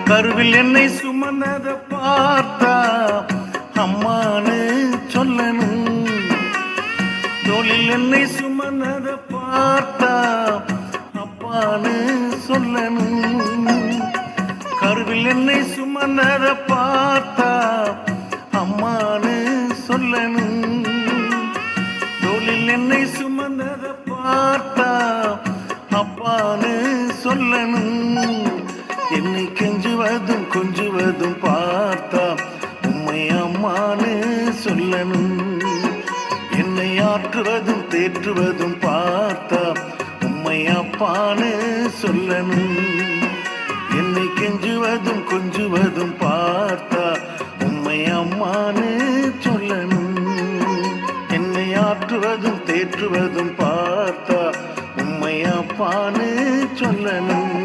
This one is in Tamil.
கருவில் என்னை சுமந்தத பார்த்தா அம்மானு சொல்லணும். தோளில் என்னை சுமந்தத பார்த்தா அப்பான்னு சொல்லணும். கருவில் என்னை சுமந்தத பார்த்தா அம்மானு சொல்லணும். தோளில் என்னை சுமந்தத பார்த்தா அப்பான்னு சொல்லணும். என்னை கெஞ்சுவதும் கொஞ்சுவதும் பார்த்தா உம்மை அம்மானு சொல்லணும். என்னை ஆற்றுவதும் தேற்றுவதும் பார்த்தா உம்மை அப்பான்னு சொல்லணும். என்னை கெஞ்சுவதும் கொஞ்சுவதும் பார்த்தா உம்மை அம்மானு சொல்லணும். என்னை ஆற்றுவதும் தேற்றுவதும் பார்த்தா உம்மை அப்பான்னு சொல்லணும்.